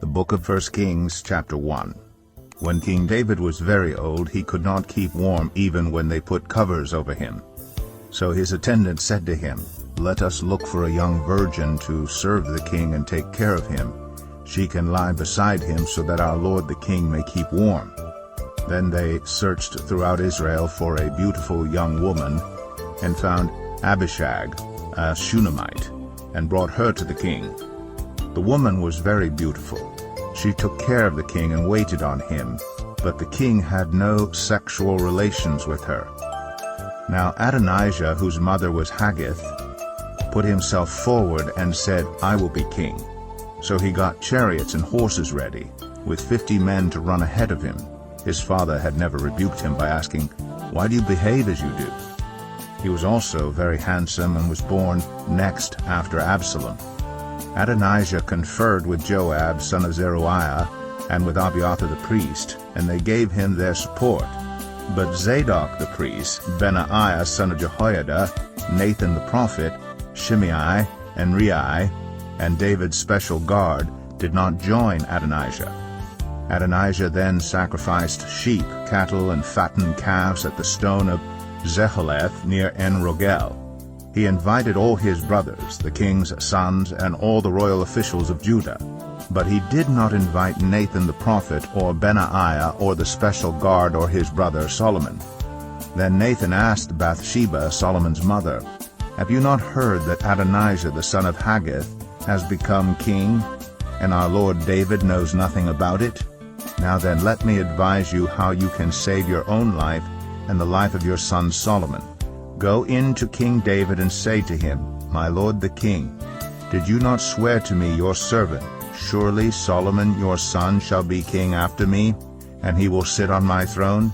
The book of 1 Kings, chapter 1. When King David was very old, he could not keep warm even when they put covers over him. So his attendants said to him, "Let us look for a young virgin to serve the king and take care of him. She can lie beside him so that our lord the king may keep warm." Then they searched throughout Israel for a beautiful young woman, and found Abishag, a Shunammite, and brought her to the king. The woman was very beautiful. She took care of the king and waited on him, but the king had no sexual relations with her. Now Adonijah, whose mother was Haggith, put himself forward and said, "I will be king." So he got chariots and horses ready, with 50 men to run ahead of him. His father had never rebuked him by asking, "Why do you behave as you do?" He was also very handsome and was born next after Absalom. Adonijah conferred with Joab, son of Zeruiah, and with Abiathar the priest, and they gave him their support. But Zadok the priest, Benaiah son of Jehoiada, Nathan the prophet, Shimei, and Rei, and David's special guard did not join Adonijah. Adonijah then sacrificed sheep, cattle, and fattened calves at the stone of Zeheleth near En-Rogel. He invited all his brothers, the king's sons, and all the royal officials of Judah. But he did not invite Nathan the prophet, or Benaiah, or the special guard, or his brother Solomon. Then Nathan asked Bathsheba, Solomon's mother, "Have you not heard that Adonijah the son of Haggith has become king, and our lord David knows nothing about it? Now then, let me advise you how you can save your own life and the life of your son Solomon. Go in to King David and say to him, 'My lord the king, did you not swear to me, your servant, surely Solomon your son shall be king after me, and he will sit on my throne?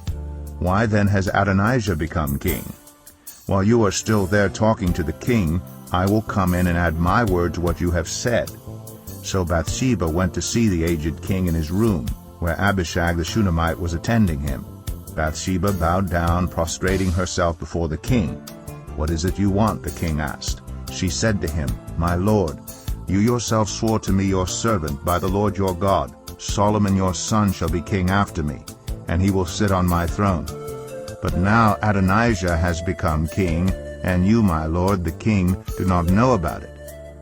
Why then has Adonijah become king? While you are still there talking to the king, I will come in and add my word to what you have said.'" So Bathsheba went to see the aged king in his room, where Abishag the Shunammite was attending him. Bathsheba bowed down, prostrating herself before the king. "What is it you want?" the king asked. She said to him, "My lord, you yourself swore to me, your servant, by the Lord your God, Solomon your son shall be king after me, and he will sit on my throne. But now Adonijah has become king, and you, my lord, the king, do not know about it.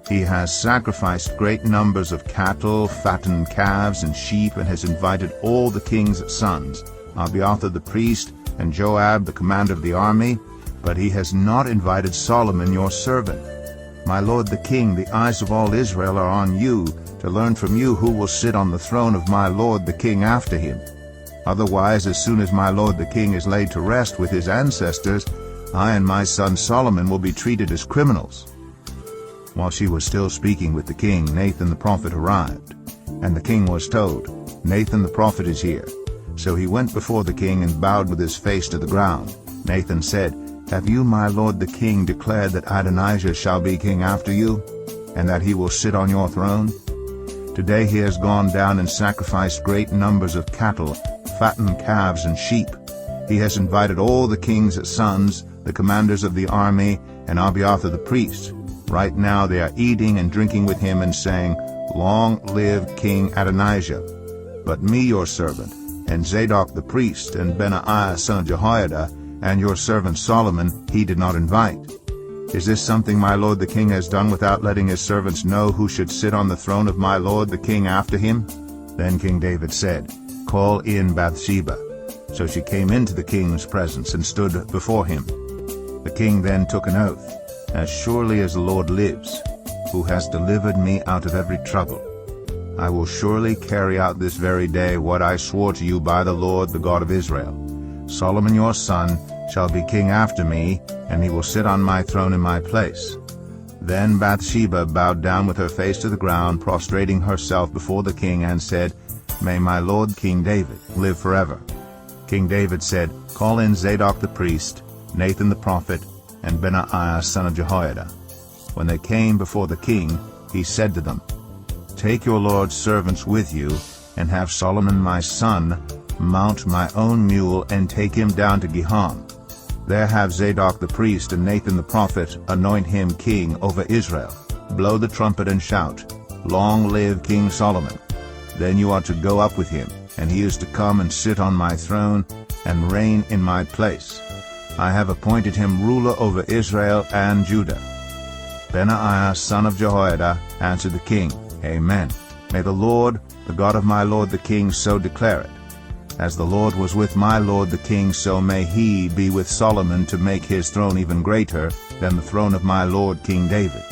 He has sacrificed great numbers of cattle, fattened calves, and sheep, and has invited all the king's sons, Abiathar the priest, and Joab the commander of the army, but he has not invited Solomon your servant. My lord the king, the eyes of all Israel are on you, to learn from you who will sit on the throne of my lord the king after him. Otherwise, as soon as my lord the king is laid to rest with his ancestors, I and my son Solomon will be treated as criminals." While she was still speaking with the king, Nathan the prophet arrived, and the king was told, "Nathan the prophet is here." So he went before the king and bowed with his face to the ground. Nathan said, "Have you, my lord the king, declared that Adonijah shall be king after you, and that he will sit on your throne? Today he has gone down and sacrificed great numbers of cattle, fattened calves, and sheep. He has invited all the king's sons, the commanders of the army, and Abiathar the priest. Right now they are eating and drinking with him and saying, 'Long live King Adonijah.' But me, your servant, and Zadok the priest, and Benaiah son of Jehoiada, and your servant Solomon, he did not invite. Is this something my lord the king has done without letting his servants know who should sit on the throne of my lord the king after him?" Then King David said, "Call in Bathsheba." So she came into the king's presence and stood before him. The king then took an oath, "As surely as the Lord lives, who has delivered me out of every trouble, I will surely carry out this very day what I swore to you by the Lord, the God of Israel. Solomon your son shall be king after me, and he will sit on my throne in my place." Then Bathsheba bowed down with her face to the ground, prostrating herself before the king, and said, "May my lord King David live forever." King David said, "Call in Zadok the priest, Nathan the prophet, and Benaiah son of Jehoiada." When they came before the king, he said to them, "Take your lord's servants with you, and have Solomon my son mount my own mule and take him down to Gihon. There have Zadok the priest and Nathan the prophet anoint him king over Israel. Blow the trumpet and shout, 'Long live King Solomon!' then you are to go up with him, and he is to come and sit on my throne and reign in my place. I have appointed him ruler over Israel and Judah." Benaiah son of Jehoiada answered the king, "Amen. May the Lord, the God of my lord the king, so declare it. As the Lord was with my lord the king, so may he be with Solomon to make his throne even greater than the throne of my lord King David."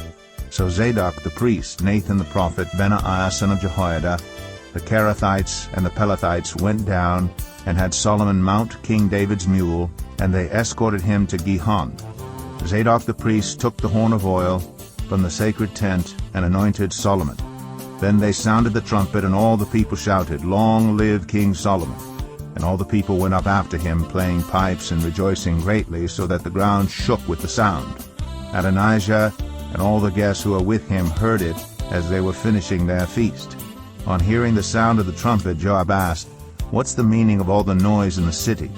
So Zadok the priest, Nathan the prophet, Benaiah son of Jehoiada, the Kerethites and the Pelethites went down and had Solomon mount King David's mule, and they escorted him to Gihon. Zadok the priest took the horn of oil from the sacred tent and anointed Solomon. Then they sounded the trumpet, and all the people shouted, "Long live King Solomon!" And all the people went up after him, playing pipes and rejoicing greatly, so that the ground shook with the sound. Adonijah and all the guests who were with him heard it as they were finishing their feast. On hearing the sound of the trumpet, Joab asked, "What's the meaning of all the noise in the city?"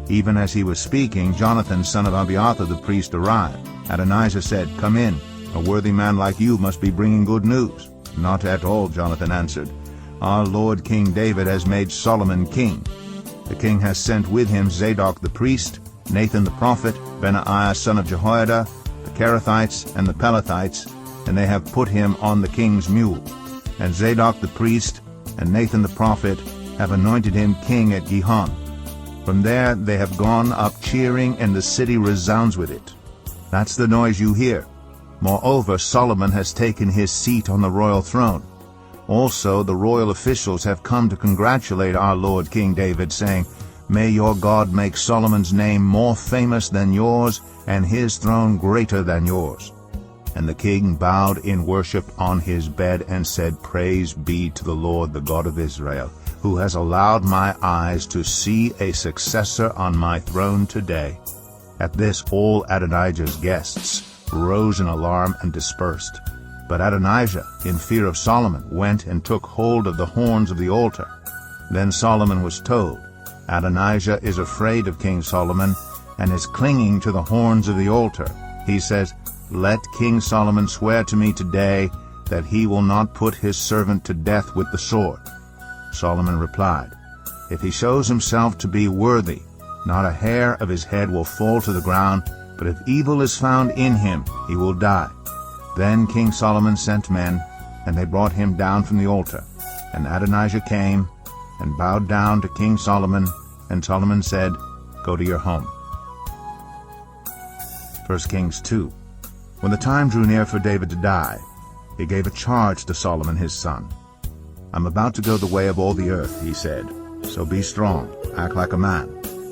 Even as he was speaking, Jonathan son of Abiathar the priest arrived. Adonijah said, "Come in. A worthy man like you must be bringing good news." "Not at all," Jonathan answered. "Our lord King David has made Solomon king. The king has sent with him Zadok the priest, Nathan the prophet, Benaiah son of Jehoiada, the Kerethites and the Pelethites, and they have put him on the king's mule. And Zadok the priest and Nathan the prophet have anointed him king at Gihon. From there they have gone up cheering, and the city resounds with it. That's the noise you hear. Moreover, Solomon has taken his seat on the royal throne. Also the royal officials have come to congratulate our lord King David, saying, 'May your God make Solomon's name more famous than yours, and his throne greater than yours.' And the king bowed in worship on his bed and said, 'Praise be to the Lord, the God of Israel, who has allowed my eyes to see a successor on my throne today.' At this all Adonijah's guests rose in alarm and dispersed. But Adonijah, in fear of Solomon, went and took hold of the horns of the altar. Then Solomon was told, 'Adonijah is afraid of King Solomon and is clinging to the horns of the altar. He says, "Let King Solomon swear to me today that he will not put his servant to death with the sword." Solomon replied, "If he shows himself to be worthy, not a hair of his head will fall to the ground, but if evil is found in him, he will die." Then King Solomon sent men, and they brought him down from the altar. And Adonijah came and bowed down to King Solomon, and Solomon said, "Go to your home." 1 Kings 2. When the time drew near for David to die, he gave a charge to Solomon his son. "I'm about to go the way of all the earth," he said. "So be strong, act like a man,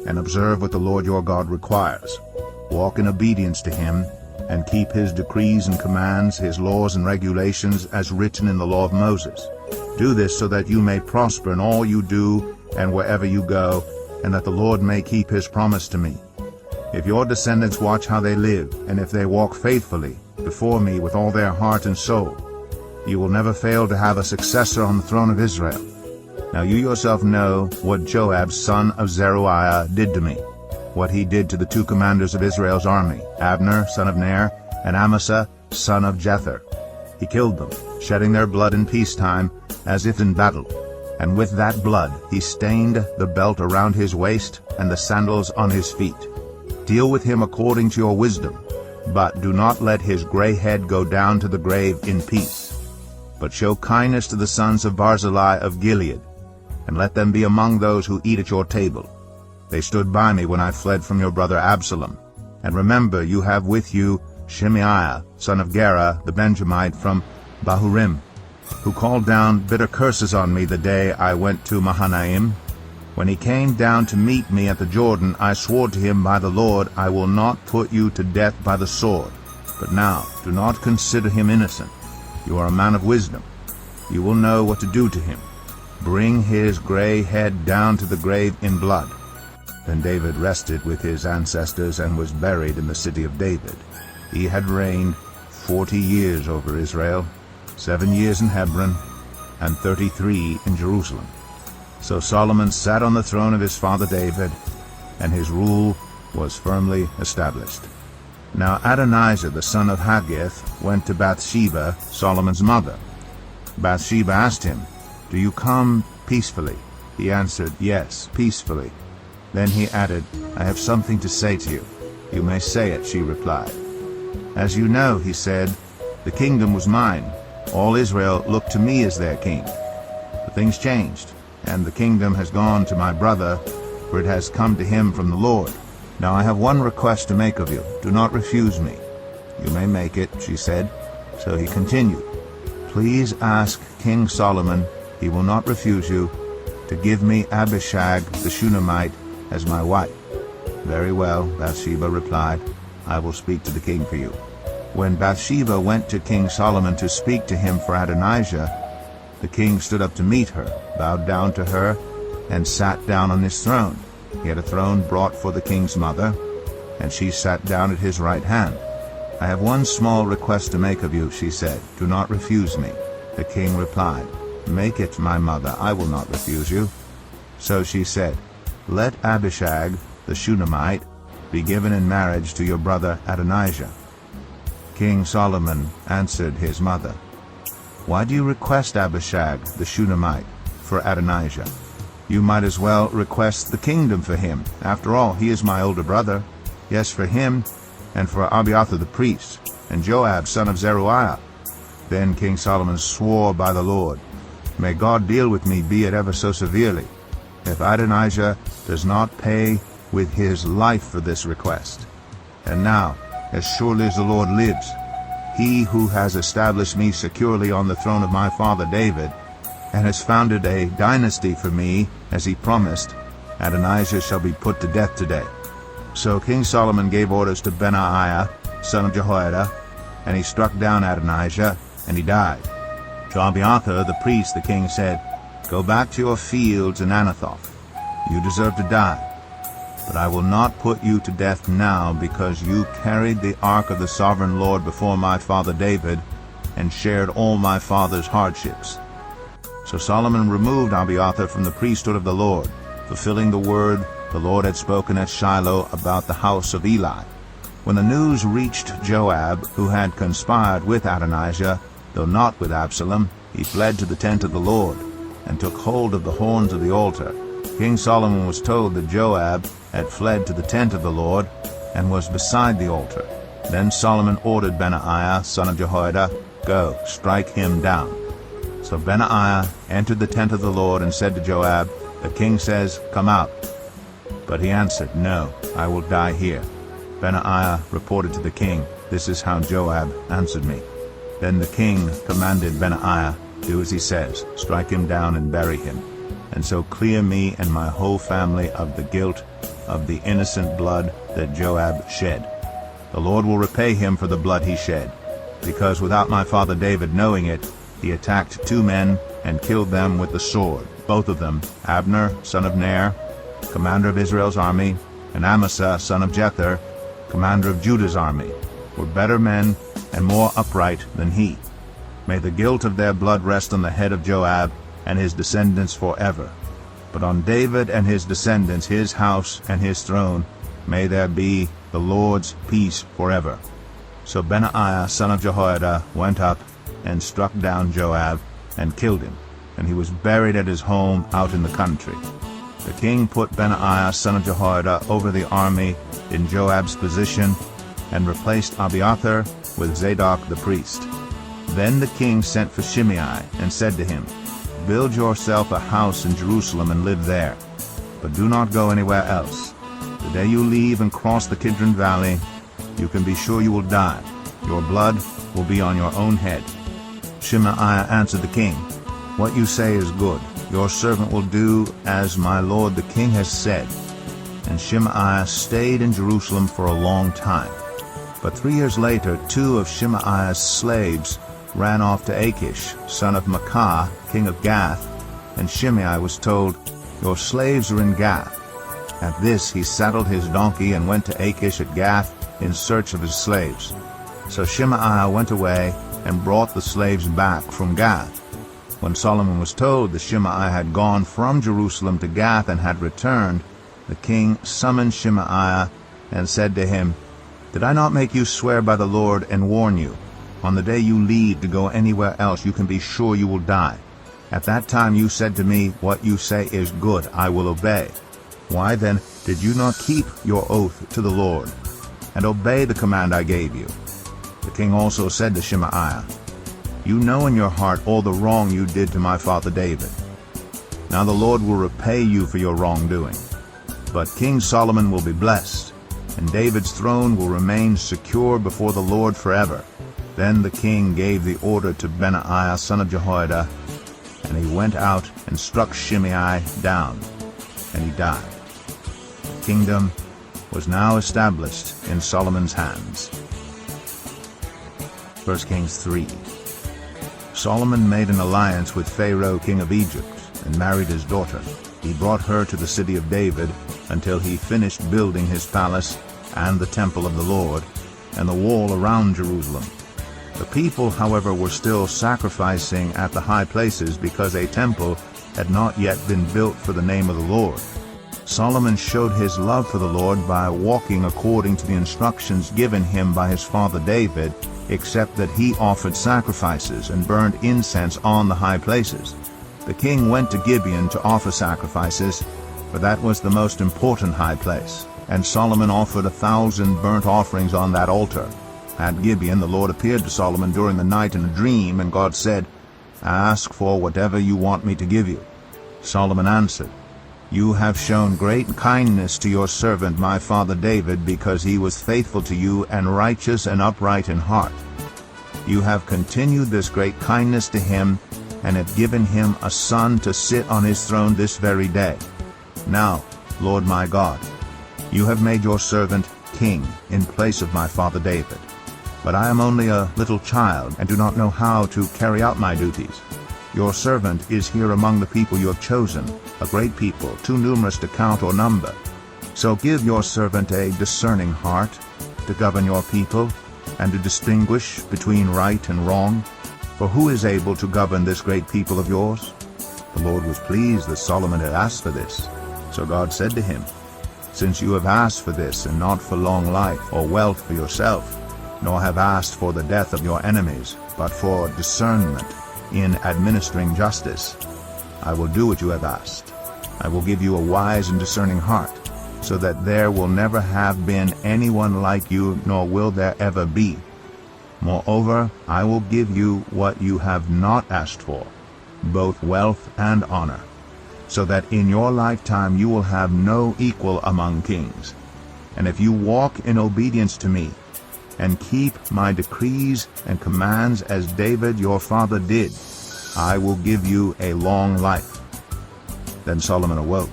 and observe what the Lord your God requires. Walk in obedience to him, and keep his decrees and commands, his laws and regulations, as written in the law of Moses. Do this so that you may prosper in all you do and wherever you go, and that the Lord may keep his promise to me. If your descendants watch how they live, and if they walk faithfully before me with all their heart and soul, you will never fail to have a successor on the throne of Israel. Now you yourself know what Joab son of Zeruiah did to me, what he did to the two commanders of Israel's army, Abner son of Ner and Amasa son of Jether. He killed them, shedding their blood in peacetime as if in battle. And with that blood he stained the belt around his waist and the sandals on his feet. Deal with him according to your wisdom, but do not let his gray head go down to the grave in peace. But show kindness to the sons of Barzillai of Gilead, and let them be among those who eat at your table. They stood by me when I fled from your brother Absalom. And remember, you have with you Shimeiah, son of Gera, the Benjamite from Bahurim, who called down bitter curses on me the day I went to Mahanaim. When he came down to meet me at the Jordan, I swore to him by the Lord, I will not put you to death by the sword. But now, do not consider him innocent. You are a man of wisdom. You will know what to do to him. Bring his gray head down to the grave in blood. Then David rested with his ancestors and was buried in the city of David. He had reigned 40 years over Israel, 7 years in Hebron, and 33 in Jerusalem. So Solomon sat on the throne of his father David, and his rule was firmly established. Now Adonijah the son of Haggith went to Bathsheba, Solomon's mother. Bathsheba asked him, "Do you come peacefully?" He answered, "Yes, peacefully." Then he added, "I have something to say to you." "You may say it," she replied. "As you know," he said, "the kingdom was mine. All Israel looked to me as their king. But things changed, and the kingdom has gone to my brother, for it has come to him from the Lord. Now I have one request to make of you. Do not refuse me." "You may make it," she said. So he continued, "Please ask King Solomon, he will not refuse you, to give me Abishag the Shunammite as my wife." "Very well," Bathsheba replied, "I will speak to the king for you." When Bathsheba went to King Solomon to speak to him for Adonijah, the king stood up to meet her, bowed down to her, and sat down on his throne. He had a throne brought for the king's mother, and she sat down at his right hand. "I have one small request to make of you," she said. "Do not refuse me." The king replied, "Make it, my mother, I will not refuse you." So she said, "Let Abishag the Shunammite be given in marriage to your brother Adonijah." King Solomon answered his mother, "Why do you request Abishag the Shunammite for Adonijah? You might as well request the kingdom for him. After all, he is my older brother. Yes, for him, and for Abiathar the priest, and Joab son of Zeruiah." Then King Solomon swore by the Lord, "May God deal with me, be it ever so severely, if Adonijah does not pay with his life for this request. And now, as surely as the Lord lives, he who has established me securely on the throne of my father David, and has founded a dynasty for me, as he promised, Adonijah shall be put to death today." So King Solomon gave orders to Benaiah, son of Jehoiada, and he struck down Adonijah, and he died. To Abiathar the priest the king said, "Go back to your fields in Anathoth. You deserve to die. But I will not put you to death now, because you carried the ark of the sovereign Lord before my father David, and shared all my father's hardships." So Solomon removed Abiathar from the priesthood of the Lord, fulfilling the word the Lord had spoken at Shiloh about the house of Eli. When the news reached Joab, who had conspired with Adonijah, though not with Absalom, he fled to the tent of the Lord, and took hold of the horns of the altar. King Solomon was told that Joab had fled to the tent of the Lord, and was beside the altar. Then Solomon ordered Benaiah, son of Jehoiada, "Go, strike him down." So Benaiah entered the tent of the Lord, and said to Joab, "The king says, 'Come out.'" But he answered, "No, I will die here." Benaiah reported to the king, "This is how Joab answered me." Then the king commanded Benaiah, "Do as he says, strike him down and bury him, and so clear me and my whole family of the guilt of the innocent blood that Joab shed. The Lord will repay him for the blood he shed, because without my father David knowing it, he attacked 2 men and killed them with the sword, both of them, Abner, son of Ner, commander of Israel's army, and Amasa, son of Jether, commander of Judah's army, were better men and more upright than he. May the guilt of their blood rest on the head of Joab and his descendants forever. But on David and his descendants, his house and his throne, may there be the Lord's peace forever." So Benaiah, son of Jehoiada, went up and struck down Joab and killed him, and he was buried at his home out in the country. The king put Benaiah, son of Jehoiada, over the army in Joab's position, and replaced Abiathar with Zadok the priest. Then the king sent for Shimei and said to him, "Build yourself a house in Jerusalem and live there, but do not go anywhere else. The day you leave and cross the Kidron Valley, you can be sure you will die. Your blood will be on your own head." Shimei answered the king, "What you say is good. Your servant will do as my lord the king has said." And Shimei stayed in Jerusalem for a long time. But 3 years later, 2 of Shimei's slaves ran off to Achish, son of Maacah, king of Gath, and Shimei was told, "Your slaves are in Gath." At this he saddled his donkey and went to Achish at Gath in search of his slaves. So Shimei went away and brought the slaves back from Gath. When Solomon was told that Shimei had gone from Jerusalem to Gath and had returned, the king summoned Shimei and said to him, "Did I not make you swear by the Lord and warn you? On the day you leave to go anywhere else, you can be sure you will die. At that time you said to me, What you say is good, I will obey. Why then did you not keep your oath to the Lord, and obey the command I gave you? The king also said to Shemaiah, You know in your heart all the wrong you did to my father David. Now the Lord will repay you for your wrongdoing. But King Solomon will be blessed, and David's throne will remain secure before the Lord forever. Then the king gave the order to Benaiah son of Jehoiada, and he went out and struck Shimei down, and he died. The kingdom was now established in Solomon's hands. 1 Kings 3. Solomon made an alliance with Pharaoh king of Egypt, and married his daughter. He brought her to the city of David until he finished building his palace and the temple of the Lord, and the wall around Jerusalem. The people, however, were still sacrificing at the high places because a temple had not yet been built for the name of the Lord. Solomon showed his love for the Lord by walking according to the instructions given him by his father David, except that he offered sacrifices and burned incense on the high places. The king went to Gibeon to offer sacrifices, for that was the most important high place, and Solomon offered 1,000 burnt offerings on that altar. At Gibeon the Lord appeared to Solomon during the night in a dream, and God said, Ask for whatever you want me to give you. Solomon answered, You have shown great kindness to your servant my father David, because he was faithful to you and righteous and upright in heart. You have continued this great kindness to him, and have given him a son to sit on his throne this very day. Now, Lord my God, you have made your servant king in place of my father David. But I am only a little child, and do not know how to carry out my duties. Your servant is here among the people you have chosen, a great people, too numerous to count or number. So give your servant a discerning heart to govern your people, and to distinguish between right and wrong. For who is able to govern this great people of yours? The Lord was pleased that Solomon had asked for this. So God said to him, Since you have asked for this, and not for long life or wealth for yourself, nor have asked for the death of your enemies, but for discernment in administering justice, I will do what you have asked. I will give you a wise and discerning heart, so that there will never have been anyone like you, nor will there ever be. Moreover, I will give you what you have not asked for, both wealth and honor, so that in your lifetime you will have no equal among kings. And if you walk in obedience to me, and keep my decrees and commands as David your father did, I will give you a long life. Then Solomon awoke,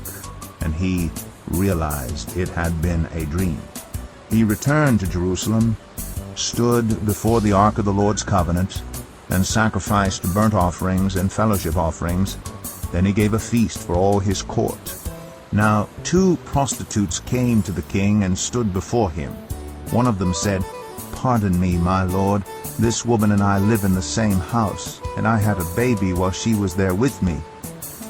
and he realized it had been a dream. He returned to Jerusalem, stood before the ark of the Lord's covenant, and sacrificed burnt offerings and fellowship offerings. Then he gave a feast for all his court. Now 2 prostitutes came to the king and stood before him. One of them said, Pardon me, my lord, this woman and I live in the same house, and I had a baby while she was there with me.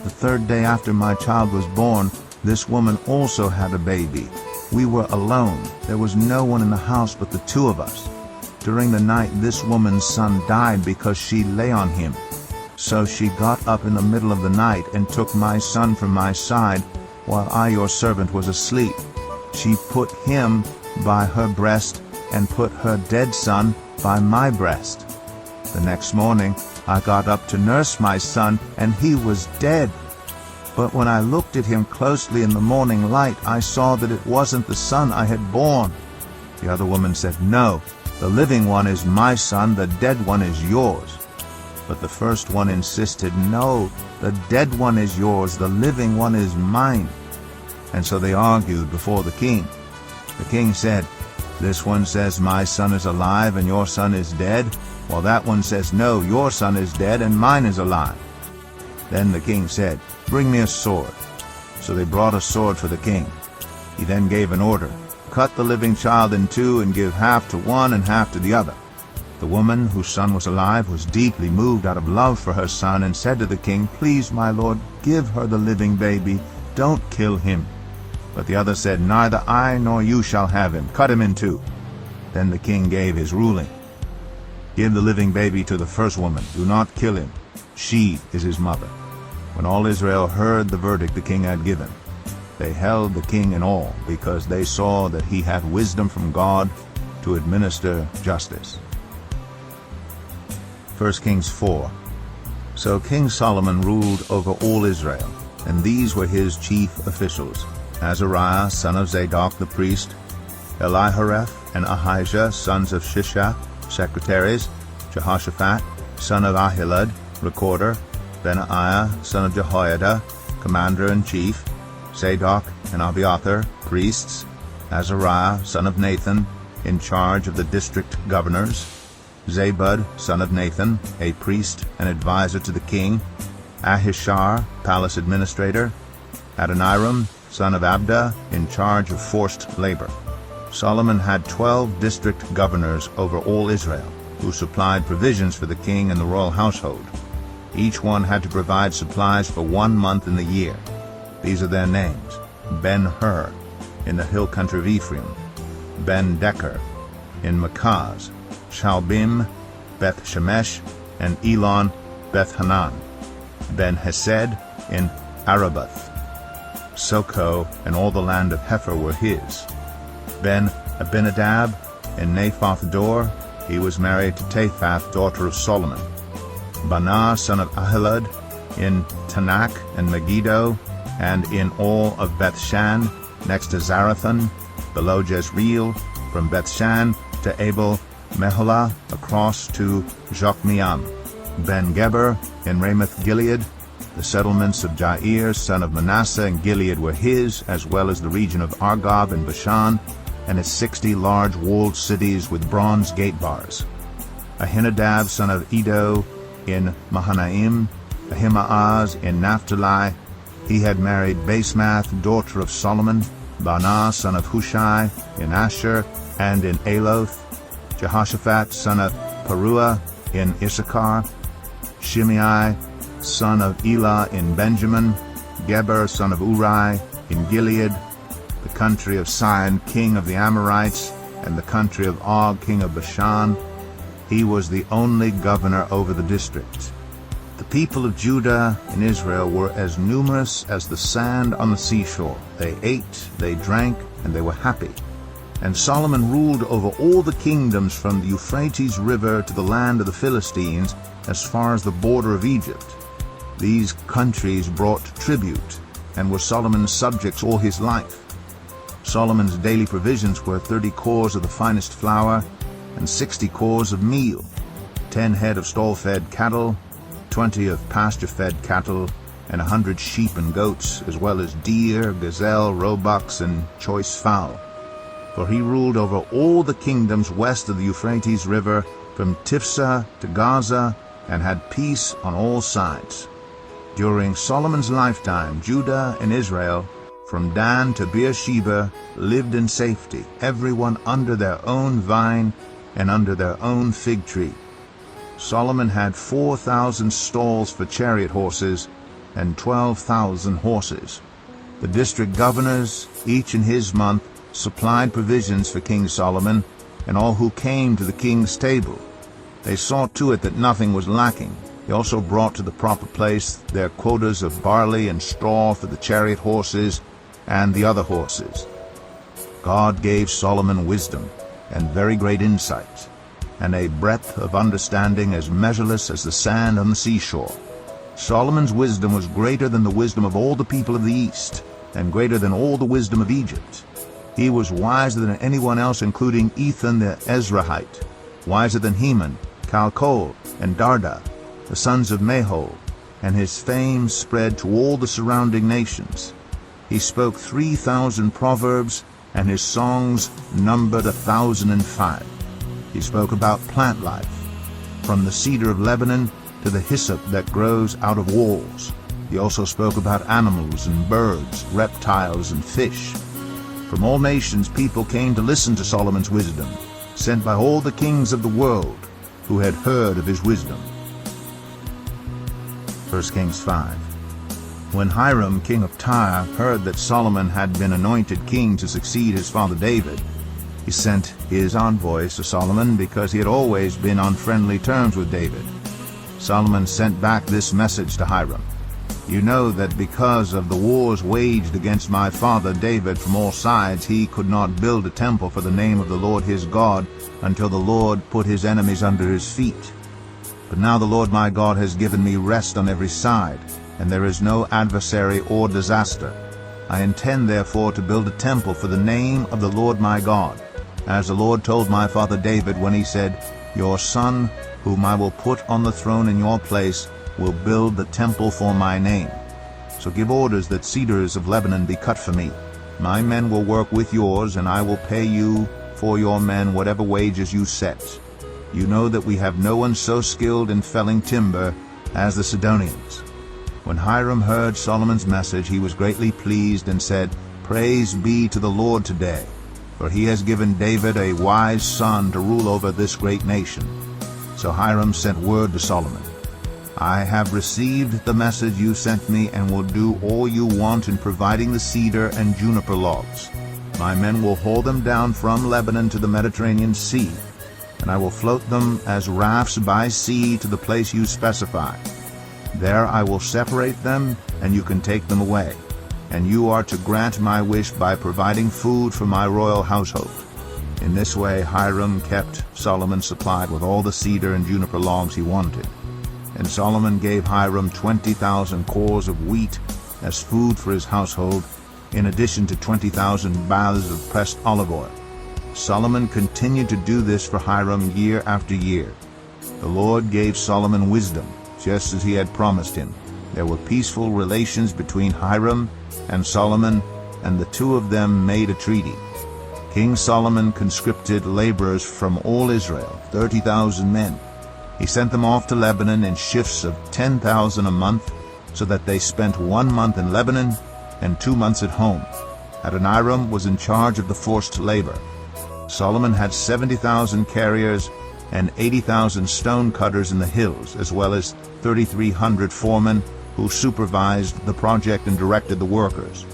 The 3rd day after my child was born, this woman also had a baby. We were alone. There was no one in the house but the 2 of us. During the night this woman's son died because she lay on him. So she got up in the middle of the night and took my son from my side, while I, your servant, was asleep. She put him by her breast, and put her dead son by my breast. The next morning I got up to nurse my son, and he was dead. But when I looked at him closely in the morning light, I saw that it wasn't the son I had born. The other woman said, No, the living one is my son, the dead one is yours. But the first one insisted, No, the dead one is yours, the living one is mine. And so they argued before the king. The king said, This one says my son is alive and your son is dead, while that one says, No, your son is dead and mine is alive. Then the king said, Bring me a sword. So they brought a sword for the king. He then gave an order, Cut the living child in 2 and give half to one and half to the other. The woman whose son was alive was deeply moved out of love for her son, and said to the king, Please, my lord, give her the living baby. Don't kill him. But the other said, Neither I nor you shall have him. Cut him in 2. Then the king gave his ruling. Give the living baby to the first woman. Do not kill him. She is his mother. When all Israel heard the verdict the king had given, they held the king in awe, because they saw that he had wisdom from God to administer justice. 1 Kings 4. So King Solomon ruled over all Israel, and these were his chief officials: Azariah, son of Zadok the priest, Elihoreph and Ahijah, sons of Shishak, secretaries, Jehoshaphat, son of Ahilud, recorder, Benaiah, son of Jehoiada, commander-in-chief, Zadok and Abiathar, priests, Azariah, son of Nathan, in charge of the district governors, Zabud, son of Nathan, a priest and advisor to the king, Ahishar, palace administrator, Adoniram, son of Abda, in charge of forced labor. Solomon had 12 district governors over all Israel, who supplied provisions for the king and the royal household. Each one had to provide supplies for 1 month in the year. These are their names: Ben-Hur, in the hill country of Ephraim; Ben-Decker, in Makaz; Shalbim, Beth-Shemesh, and Elon, Beth-Hanan; Ben-Hesed, in Arabath. Soko and all the land of Hepher were his. Ben-Abinadab, in Naphoth Dor, he was married to Taphath, daughter of Solomon. Banah, son of Ahilud, in Tanakh and Megiddo, and in all of Bethshan, next to Zarathan, below Jezreel, from Bethshan to Abel Meholah, across to Jokmeam. Ben-Geber, in Ramoth Gilead. The settlements of Jair, son of Manasseh, and Gilead were his, as well as the region of Argob and Bashan, and its 60 large walled cities with bronze gate bars. Ahinadab, son of Edo, in Mahanaim; Ahimaaz, in Naphtali. He had married Basemath, daughter of Solomon; Banah, son of Hushai, in Asher and in Aloth; Jehoshaphat, son of Paruah, in Issachar; Shimei, son of Elah, in Benjamin; Geber, son of Uri, in Gilead, the country of Sihon, king of the Amorites, and the country of Og, king of Bashan. He was the only governor over the district. The people of Judah and Israel were as numerous as the sand on the seashore. They ate, they drank, and they were happy. And Solomon ruled over all the kingdoms from the Euphrates River to the land of the Philistines, as far as the border of Egypt. These countries brought tribute, and were Solomon's subjects all his life. Solomon's daily provisions were 30 cors of the finest flour, and 60 cors of meal, 10 head of stall-fed cattle, 20 of pasture-fed cattle, and 100 sheep and goats, as well as deer, gazelle, roebucks, and choice fowl. For he ruled over all the kingdoms west of the Euphrates River, from Tiphsah to Gaza, and had peace on all sides. During Solomon's lifetime, Judah and Israel, from Dan to Beersheba, lived in safety, everyone under their own vine and under their own fig tree. Solomon had 4,000 stalls for chariot horses and 12,000 horses. The district governors, each in his month, supplied provisions for King Solomon and all who came to the king's table. They saw to it that nothing was lacking. They also brought to the proper place their quotas of barley and straw for the chariot horses and the other horses. God gave Solomon wisdom and very great insight, and a breadth of understanding as measureless as the sand on the seashore. Solomon's wisdom was greater than the wisdom of all the people of the East, and greater than all the wisdom of Egypt. He was wiser than anyone else, including Ethan the Ezrahite, wiser than Heman, Calcol, and Darda, the sons of Mahol, and his fame spread to all the surrounding nations. He spoke 3,000 proverbs, and his songs numbered 1,005. He spoke about plant life, from the cedar of Lebanon to the hyssop that grows out of walls. He also spoke about animals and birds, reptiles and fish. From all nations people came to listen to Solomon's wisdom, sent by all the kings of the world who had heard of his wisdom. 1 Kings 5. When Hiram, king of Tyre, heard that Solomon had been anointed king to succeed his father David, he sent his envoys to Solomon, because he had always been on friendly terms with David. Solomon sent back this message to Hiram. You know that because of the wars waged against my father David from all sides, he could not build a temple for the name of the Lord his God until the Lord put his enemies under his feet. But now the Lord my God has given me rest on every side, and there is no adversary or disaster. I intend therefore to build a temple for the name of the Lord my God, as the Lord told my father David when he said, Your son, whom I will put on the throne in your place, will build the temple for my name. So give orders that cedars of Lebanon be cut for me. My men will work with yours, and I will pay you for your men whatever wages you set. You know that we have no one so skilled in felling timber as the Sidonians. When Hiram heard Solomon's message, he was greatly pleased and said, Praise be to the Lord today, for he has given David a wise son to rule over this great nation. So Hiram sent word to Solomon, I have received the message you sent me and will do all you want in providing the cedar and juniper logs. My men will haul them down from Lebanon to the Mediterranean Sea, and I will float them as rafts by sea to the place you specify. There I will separate them, and you can take them away. And you are to grant my wish by providing food for my royal household. In this way Hiram kept Solomon supplied with all the cedar and juniper logs he wanted. And Solomon gave Hiram 20,000 cores of wheat as food for his household, in addition to 20,000 baths of pressed olive oil. Solomon continued to do this for Hiram year after year. The Lord gave Solomon wisdom, just as he had promised him. There were peaceful relations between Hiram and Solomon, and the two of them made a treaty. King Solomon conscripted laborers from all Israel, 30,000 men. He sent them off to Lebanon in shifts of 10,000 a month, so that they spent 1 month in Lebanon and 2 months at home. Adoniram was in charge of the forced labor. Solomon had 70,000 carriers and 80,000 stone cutters in the hills, as well as 3,300 foremen who supervised the project and directed the workers.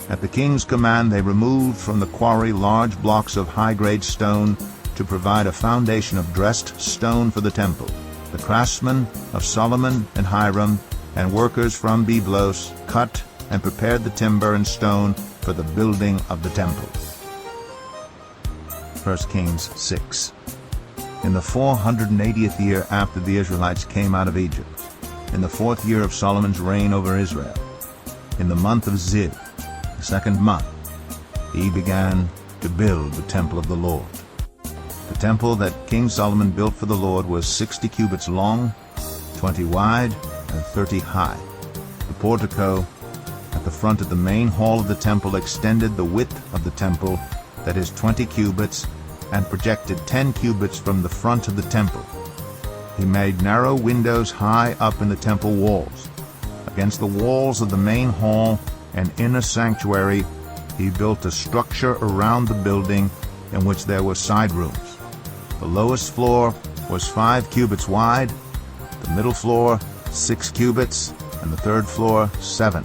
At the king's command, they removed from the quarry large blocks of high-grade stone to provide a foundation of dressed stone for the temple. The craftsmen of Solomon and Hiram and workers from Byblos cut and prepared the timber and stone for the building of the temple. 1 Kings 6. In the 480th year after the Israelites came out of Egypt, in the 4th year of Solomon's reign over Israel, in the month of Ziv, the 2nd month, he began to build the temple of the Lord. The temple that King Solomon built for the Lord was 60 cubits long, 20 wide, and 30 high. The portico at the front of the main hall of the temple extended the width of the temple, that is 20 cubits, and projected 10 cubits from the front of the temple. He made narrow windows high up in the temple walls. Against the walls of the main hall and inner sanctuary, he built a structure around the building in which there were side rooms. The lowest floor was 5 cubits wide, the middle floor 6 cubits, and the third floor 7.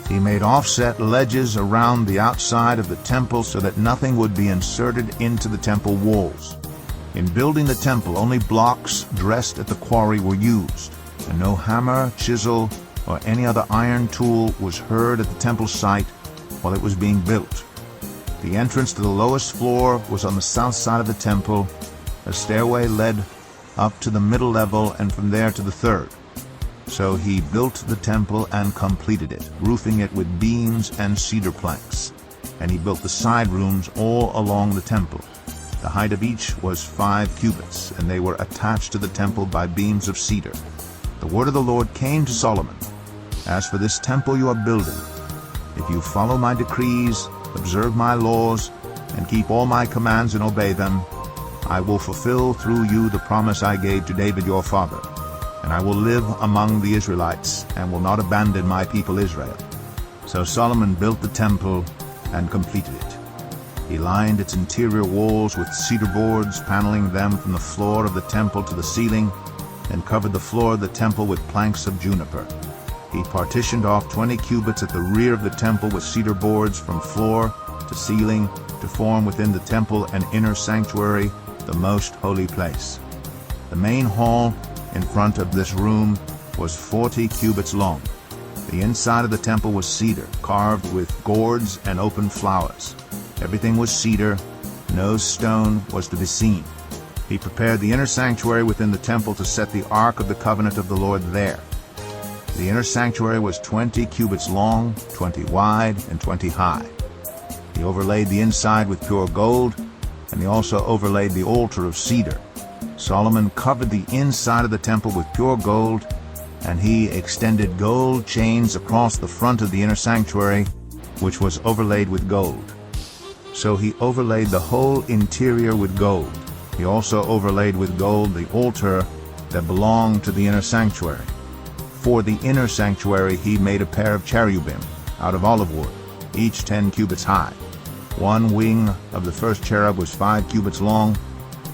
He made offset ledges around the outside of the temple so that nothing would be inserted into the temple walls. In building the temple, only blocks dressed at the quarry were used, and no hammer, chisel, or any other iron tool was heard at the temple site while it was being built. The entrance to the lowest floor was on the south side of the temple. A stairway led up to the middle level and from there to the third. So he built the temple and completed it, roofing it with beams and cedar planks. And he built the side rooms all along the temple. The height of each was 5 cubits, and they were attached to the temple by beams of cedar. The word of the Lord came to Solomon, As for this temple you are building, if you follow my decrees, observe my laws, and keep all my commands and obey them, I will fulfill through you the promise I gave to David your father, and I will live among the Israelites, and will not abandon my people Israel. So Solomon built the temple and completed it. He lined its interior walls with cedar boards, paneling them from the floor of the temple to the ceiling, and covered the floor of the temple with planks of juniper. He partitioned off 20 cubits at the rear of the temple with cedar boards from floor to ceiling to form within the temple an inner sanctuary, the most holy place. The main hall in front of this room was 40 cubits long. The inside of the temple was cedar, carved with gourds and open flowers. Everything was cedar, no stone was to be seen. He prepared the inner sanctuary within the temple to set the ark of the covenant of the Lord there. The inner sanctuary was 20 cubits long, 20 wide, and 20 high. He overlaid the inside with pure gold, and he also overlaid the altar of cedar. Solomon covered the inside of the temple with pure gold, and he extended gold chains across the front of the inner sanctuary, which was overlaid with gold. So he overlaid the whole interior with gold. He also overlaid with gold the altar that belonged to the inner sanctuary. For the inner sanctuary he made a pair of cherubim out of olive wood, each 10 cubits high. One wing of the first cherub was 5 cubits long,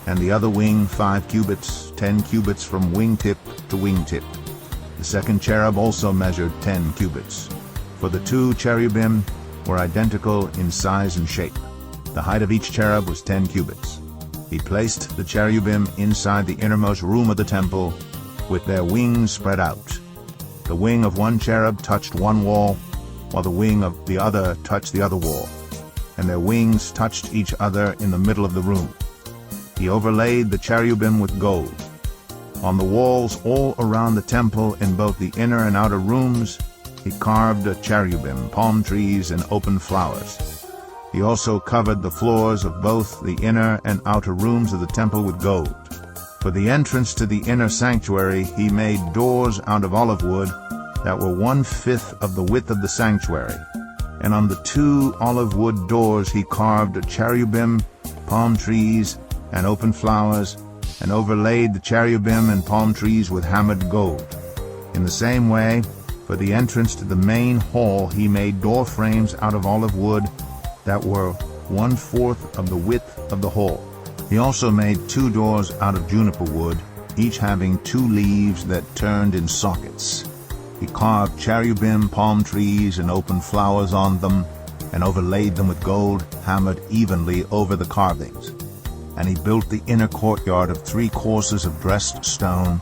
and the other wing 5 cubits, 10 cubits from wingtip to wingtip. The second cherub also measured 10 cubits, for the 2 cherubim were identical in size and shape. The height of each cherub was 10 cubits. He placed the cherubim inside the innermost room of the temple, with their wings spread out. The wing of one cherub touched one wall, while the wing of the other touched the other wall, and their wings touched each other in the middle of the room. He overlaid the cherubim with gold. On the walls all around the temple in both the inner and outer rooms, he carved a cherubim, palm trees, and open flowers. He also covered the floors of both the inner and outer rooms of the temple with gold. For the entrance to the inner sanctuary he made doors out of olive wood that were 1/5 of the width of the sanctuary. And on the 2 olive wood doors he carved a cherubim, palm trees, and open flowers, and overlaid the cherubim and palm trees with hammered gold. In the same way, for the entrance to the main hall he made door frames out of olive wood that were 1/4 of the width of the hall. He also made 2 doors out of juniper wood, each having 2 leaves that turned in sockets. He carved cherubim, palm trees, and open flowers on them, and overlaid them with gold, hammered evenly over the carvings. And he built the inner courtyard of 3 courses of dressed stone,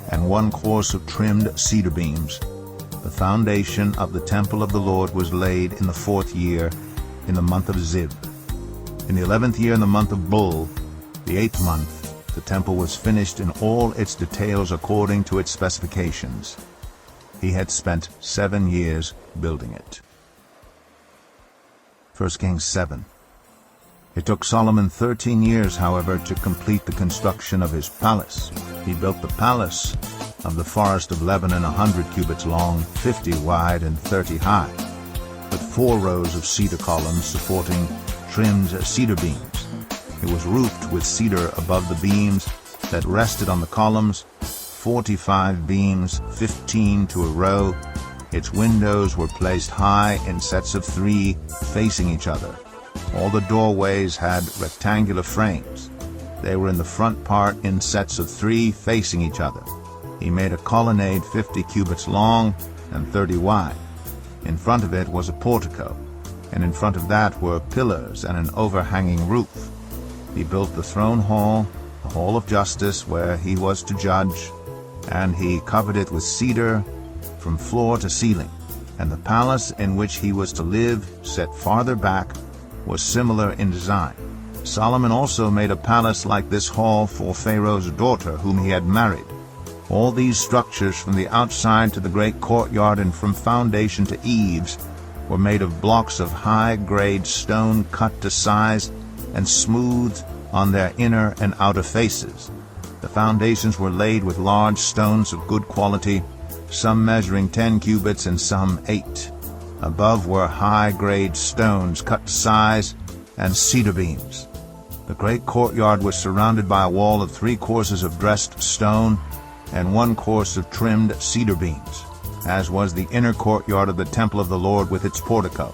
and 1 course of trimmed cedar beams. The foundation of the temple of the Lord was laid in the 4th year, in the month of Zib. In the 11th year, in the month of Bul, the 8th month, the temple was finished in all its details according to its specifications. He had spent 7 years building it. 1 Kings 7. It took Solomon 13 years, however, to complete the construction of his palace. He built the palace of the forest of Lebanon 100 cubits long, 50 wide, and 30 high, with 4 rows of cedar columns supporting trimmed cedar beams. It was roofed with cedar above the beams that rested on the columns, 45 beams, 15 to a row. Its windows were placed high in sets of 3 facing each other. All the doorways had rectangular frames. They were in the front part in sets of 3 facing each other. He made a colonnade 50 cubits long and 30 wide. In front of it was a portico, and in front of that were pillars and an overhanging roof. He built the throne hall, the hall of justice, where he was to judge, and he covered it with cedar from floor to ceiling. And the palace in which he was to live, set farther back, was similar in design. Solomon also made a palace like this hall for Pharaoh's daughter, whom he had married. All these structures, from the outside to the great courtyard and from foundation to eaves, were made of blocks of high-grade stone cut to size and smoothed on their inner and outer faces. The foundations were laid with large stones of good quality, some measuring 10 cubits and some 8. Above were high-grade stones cut to size and cedar beams. The great courtyard was surrounded by a wall of 3 courses of dressed stone and 1 course of trimmed cedar beams, as was the inner courtyard of the temple of the Lord with its portico.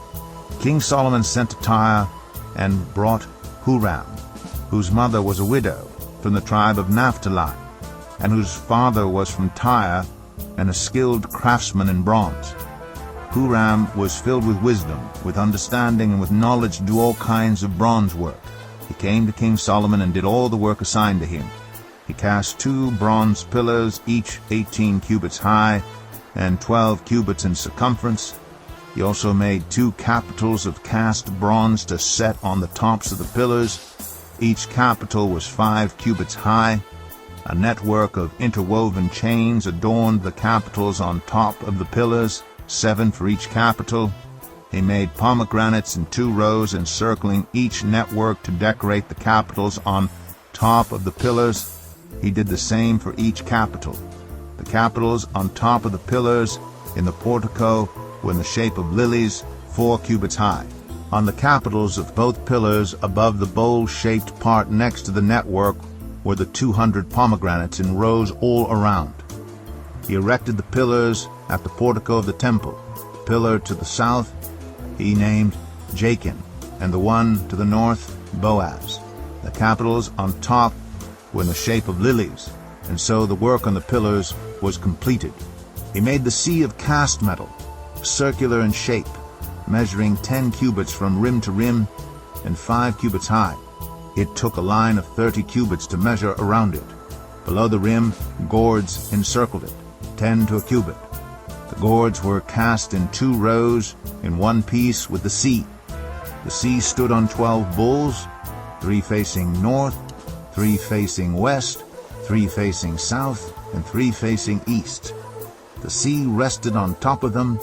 King Solomon sent to Tyre and brought Huram, whose mother was a widow, from the tribe of Naphtali, and whose father was from Tyre and a skilled craftsman in bronze. Huram was filled with wisdom, with understanding, and with knowledge to do all kinds of bronze work. He came to King Solomon and did all the work assigned to him. He cast 2 bronze pillars, each 18 cubits high and 12 cubits in circumference. He also made 2 capitals of cast bronze to set on the tops of the pillars. Each capital was 5 cubits high. A network of interwoven chains adorned the capitals on top of the pillars, 7 for each capital. He made pomegranates in 2 rows encircling each network to decorate the capitals on top of the pillars. He did the same for each capital. The capitals on top of the pillars in the portico were in the shape of lilies, 4 cubits high. On the capitals of both pillars above the bowl-shaped part next to the network were the 200 pomegranates in rows all around. He erected the pillars at the portico of the temple. The pillar to the south he named Jachin, and the one to the north Boaz. The capitals on top were in the shape of lilies, and so the work on the pillars was completed. He made the sea of cast metal, circular in shape, measuring 10 cubits from rim to rim and 5 cubits high. It took a line of 30 cubits to measure around it. Below the rim, gourds encircled it, 10 to a cubit. The gourds were cast in 2 rows in one piece with the sea. The sea stood on 12 bulls, 3 facing north, 3 facing west, 3 facing south, and 3 facing east. The sea rested on top of them,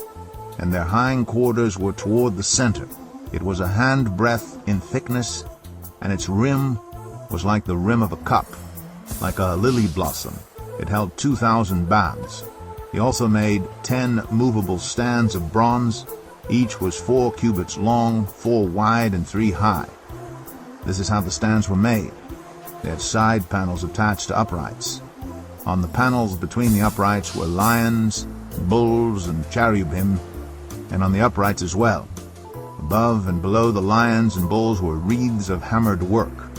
and their hindquarters were toward the center. It was a handbreadth in thickness, and its rim was like the rim of a cup, like a lily blossom. It held 2,000 baths. He also made 10 movable stands of bronze. Each was 4 cubits long, 4 wide, and 3 high. This is how the stands were made. They had side panels attached to uprights. On the panels between the uprights were lions, bulls, and cherubim, and on the uprights as well. Above and below the lions and bulls were wreaths of hammered work.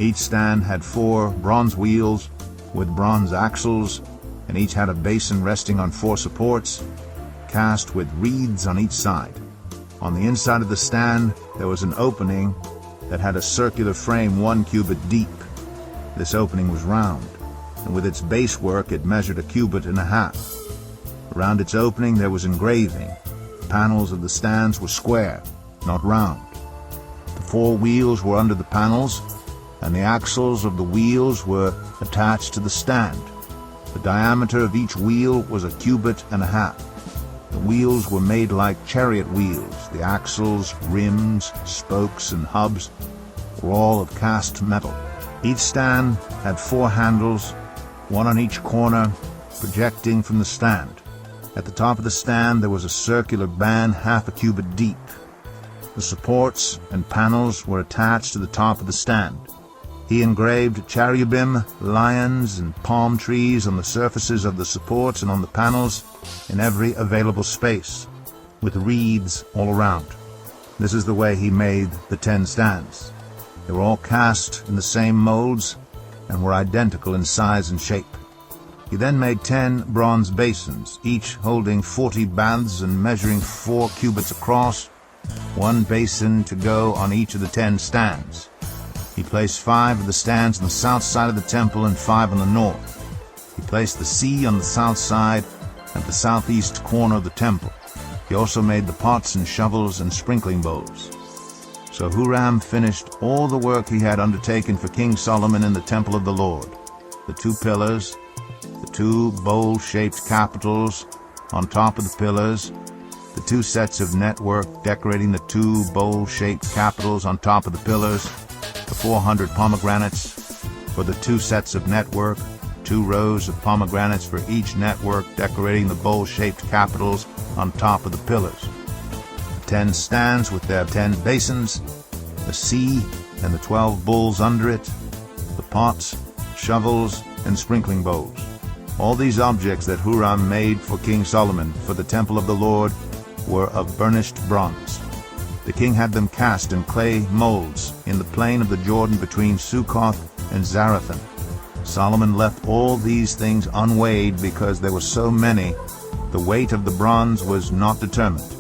Each stand had 4 bronze wheels with bronze axles, and each had a basin resting on 4 supports, cast with wreaths on each side. On the inside of the stand there was an opening that had a circular frame 1 cubit deep. This opening was round, and with its base work it measured 1.5 cubits. Around its opening there was engraving. The panels of the stands were square, not round. The 4 wheels were under the panels, and the axles of the wheels were attached to the stand. The diameter of each wheel was 1.5 cubits. The wheels were made like chariot wheels. The axles, rims, spokes, and hubs were all of cast metal. Each stand had 4 handles, 1 on each corner, projecting from the stand. At the top of the stand there was a circular band 0.5 cubit deep. The supports and panels were attached to the top of the stand. He engraved cherubim, lions, and palm trees on the surfaces of the supports and on the panels in every available space, with wreaths all around. This is the way he made the 10 stands. They were all cast in the same molds and were identical in size and shape. He then made 10 bronze basins, each holding 40 baths and measuring 4 cubits across, 1 basin to go on each of the 10 stands. He placed 5 of the stands on the south side of the temple and 5 on the north. He placed the sea on the south side at the southeast corner of the temple. He also made the pots and shovels and sprinkling bowls. So Huram finished all the work he had undertaken for King Solomon in the temple of the Lord: the 2 pillars, the 2 bowl-shaped capitals on top of the pillars, the 2 sets of network decorating the 2 bowl-shaped capitals on top of the pillars, the 400 pomegranates for the 2 sets of network, 2 rows of pomegranates for each network decorating the bowl-shaped capitals on top of the pillars, the 10 stands with their 10 basins, the sea and the 12 bulls under it, the pots, shovels, and sprinkling bowls. All these objects that Huram made for King Solomon for the temple of the Lord were of burnished bronze. The king had them cast in clay molds in the plain of the Jordan between Succoth and Zarethan. Solomon left all these things unweighed because there were so many. The weight of the bronze was not determined.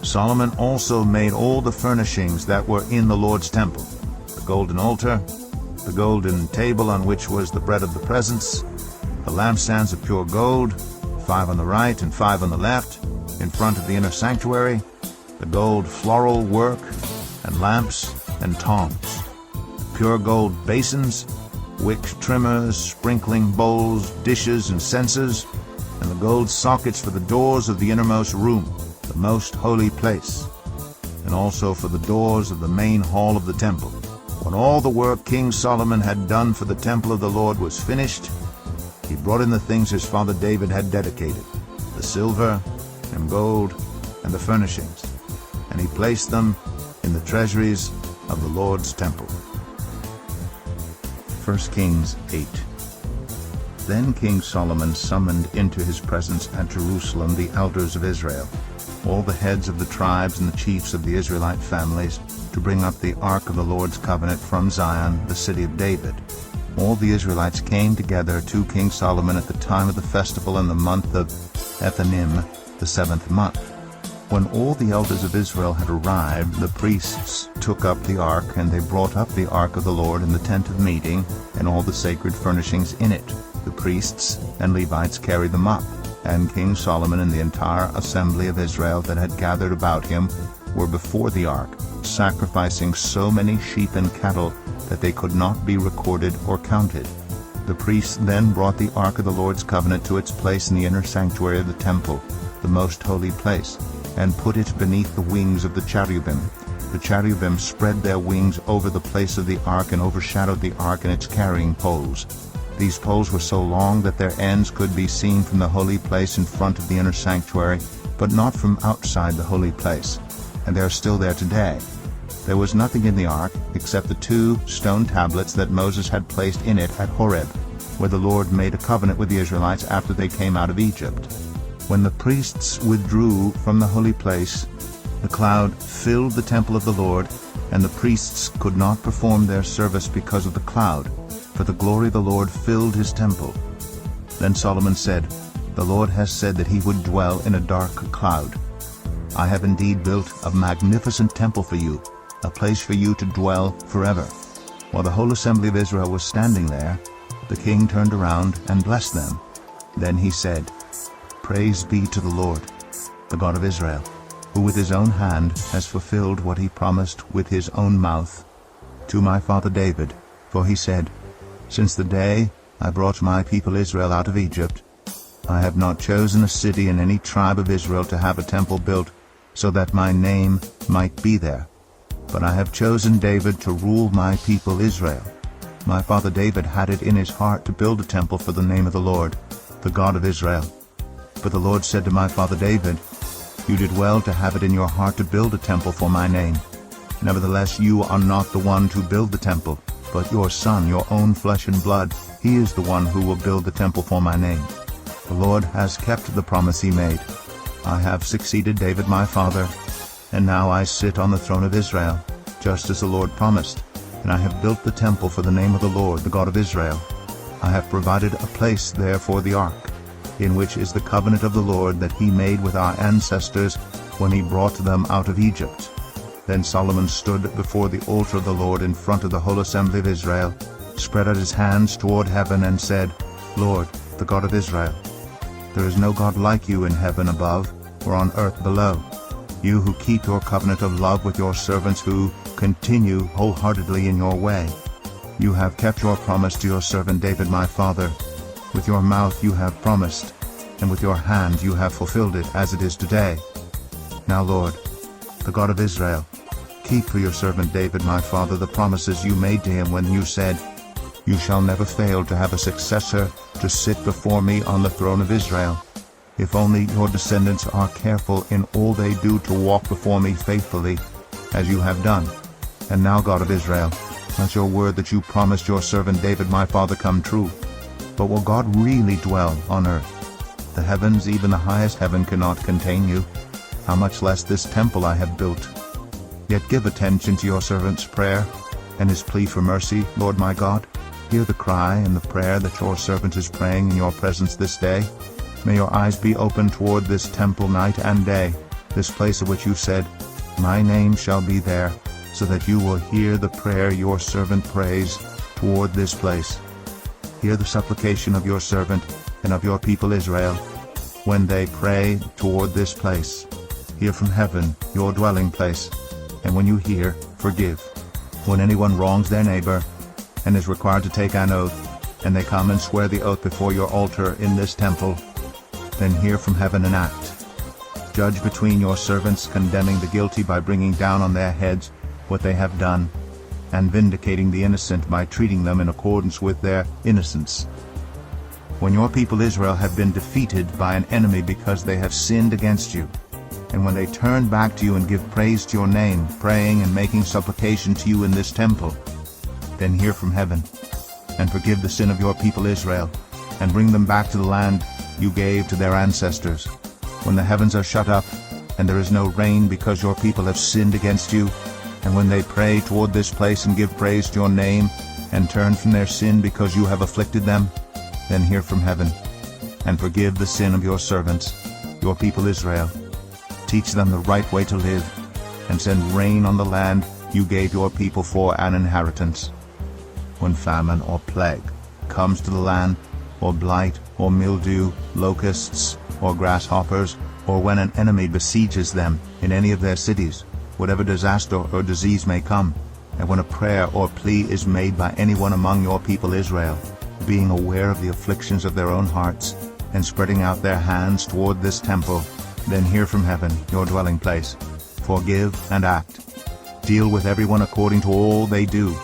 Solomon also made all the furnishings that were in the Lord's temple: the golden altar, the golden table on which was the bread of the presence, the lampstands of pure gold, 5 on the right and 5 on the left, in front of the inner sanctuary, the gold floral work, and lamps and tongs, pure gold basins, wick trimmers, sprinkling bowls, dishes, and censers, and the gold sockets for the doors of the innermost room, the most holy place, and also for the doors of the main hall of the temple. When all the work King Solomon had done for the temple of the Lord was finished, he brought in the things his father David had dedicated, the silver and gold and the furnishings, and he placed them in the treasuries of the Lord's temple. 1 Kings 8. Then King Solomon summoned into his presence at Jerusalem the elders of Israel, all the heads of the tribes and the chiefs of the Israelite families, to bring up the ark of the Lord's covenant from Zion, the city of David. All the Israelites came together to King Solomon at the time of the festival in the month of Ethanim, the 7th month. When all the elders of Israel had arrived, the priests took up the ark, and they brought up the ark of the Lord in the tent of meeting, and all the sacred furnishings in it. The priests and Levites carried them up, and King Solomon and the entire assembly of Israel that had gathered about him were before the ark, sacrificing so many sheep and cattle that they could not be recorded or counted. The priests then brought the ark of the Lord's covenant to its place in the inner sanctuary of the temple, the most holy place, and put it beneath the wings of the cherubim. The cherubim spread their wings over the place of the ark and overshadowed the ark and its carrying poles. These poles were so long that their ends could be seen from the holy place in front of the inner sanctuary, but not from outside the holy place, and they are still there today. There was nothing in the ark except the 2 stone tablets that Moses had placed in it at Horeb, where the Lord made a covenant with the Israelites after they came out of Egypt. When the priests withdrew from the holy place, the cloud filled the temple of the Lord, and the priests could not perform their service because of the cloud, for the glory of the Lord filled his temple. Then Solomon said, "The Lord has said that he would dwell in a dark cloud. I have indeed built a magnificent temple for you, a place for you to dwell forever." While the whole assembly of Israel was standing there, the king turned around and blessed them. Then he said, "Praise be to the Lord, the God of Israel, who with his own hand has fulfilled what he promised with his own mouth to my father David. For he said, 'Since the day I brought my people Israel out of Egypt, I have not chosen a city in any tribe of Israel to have a temple built so that my name might be there. But I have chosen David to rule my people Israel.' My father David had it in his heart to build a temple for the name of the Lord, the God of Israel. But the Lord said to my father David, 'You did well to have it in your heart to build a temple for my name. Nevertheless, you are not the one to build the temple, but your son, your own flesh and blood. He is the one who will build the temple for my name.' The Lord has kept the promise he made. I have succeeded David my father, and now I sit on the throne of Israel, just as the Lord promised, and I have built the temple for the name of the Lord, the God of Israel. I have provided a place there for the ark, in which is the covenant of the Lord that he made with our ancestors when he brought them out of Egypt." Then Solomon stood before the altar of the Lord in front of the whole assembly of Israel, spread out his hands toward heaven, and said, "Lord, the God of Israel, there is no God like you in heaven above or on earth below, you who keep your covenant of love with your servants, who continue wholeheartedly in your way. You have kept your promise to your servant David my father. With your mouth you have promised, and with your hand you have fulfilled it, as it is today. Now, Lord, the God of Israel, keep for your servant David my father the promises you made to him when you said, 'You shall never fail to have a successor to sit before me on the throne of Israel. If only your descendants are careful in all they do to walk before me faithfully, as you have done. And now, God of Israel, let your word that you promised your servant David my father come true. But will God really dwell on earth? The heavens, even the highest heaven, cannot contain you. How much less this temple I have built? Yet give attention to your servant's prayer and his plea for mercy, Lord my God. Hear the cry and the prayer that your servant is praying in your presence this day. May your eyes be open toward this temple night and day, this place of which you said, 'My name shall be there,' so that you will hear the prayer your servant prays toward this place. Hear the supplication of your servant and of your people Israel, when they pray toward this place. Hear from heaven your dwelling place, and when you hear, forgive. When anyone wrongs their neighbor, and is required to take an oath, and they come and swear the oath before your altar in this temple, then hear from heaven and act. Judge between your servants, condemning the guilty by bringing down on their heads what they have done, and vindicating the innocent by treating them in accordance with their innocence. When your people Israel have been defeated by an enemy because they have sinned against you, and when they turn back to you and give praise to your name, praying and making supplication to you in this temple, then hear from heaven, and forgive the sin of your people Israel, and bring them back to the land you gave to their ancestors. When the heavens are shut up, and there is no rain because your people have sinned against you, and when they pray toward this place and give praise to your name, and turn from their sin because you have afflicted them, then hear from heaven, and forgive the sin of your servants, your people Israel. Teach them the right way to live, and send rain on the land you gave your people for an inheritance. When famine or plague comes to the land, or blight, or mildew, locusts, or grasshoppers, or when an enemy besieges them in any of their cities, whatever disaster or disease may come, and when a prayer or plea is made by anyone among your people Israel, being aware of the afflictions of their own hearts, and spreading out their hands toward this temple, then hear from heaven your dwelling place. Forgive and act. Deal with everyone according to all they do,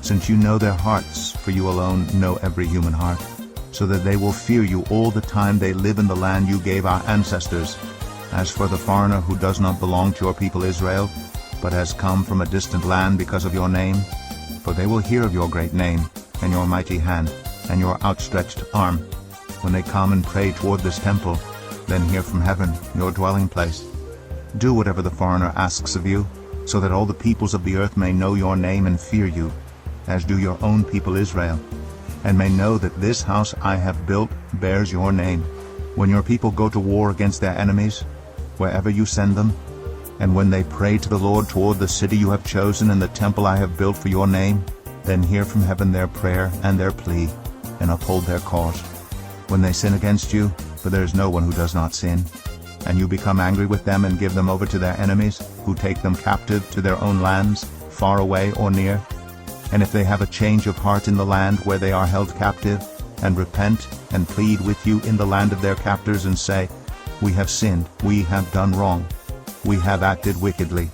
since you know their hearts, for you alone know every human heart, so that they will fear you all the time they live in the land you gave our ancestors. As for the foreigner who does not belong to your people Israel, but has come from a distant land because of your name, for they will hear of your great name, and your mighty hand, and your outstretched arm, when they come and pray toward this temple, then hear from heaven your dwelling place. Do whatever the foreigner asks of you, so that all the peoples of the earth may know your name and fear you, as do your own people Israel, and may know that this house I have built bears your name. When your people go to war against their enemies, wherever you send them, and when they pray to the Lord toward the city you have chosen and the temple I have built for your name, then hear from heaven their prayer and their plea, and uphold their cause. When they sin against you, for there is no one who does not sin, and you become angry with them and give them over to their enemies, who take them captive to their own lands, far away or near, and if they have a change of heart in the land where they are held captive, and repent and plead with you in the land of their captors, and say, We have sinned, we have done wrong, we have acted wickedly,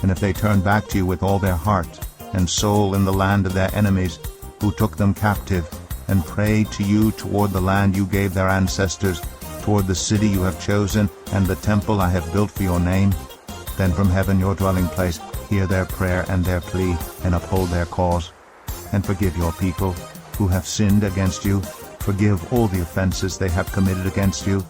and if they turn back to you with all their heart and soul in the land of their enemies, who took them captive, and pray to you toward the land you gave their ancestors, toward the city you have chosen, and the temple I have built for your name, then from heaven your dwelling place hear their prayer and their plea, and uphold their cause, and forgive your people who have sinned against you. Forgive all the offenses they have committed against you,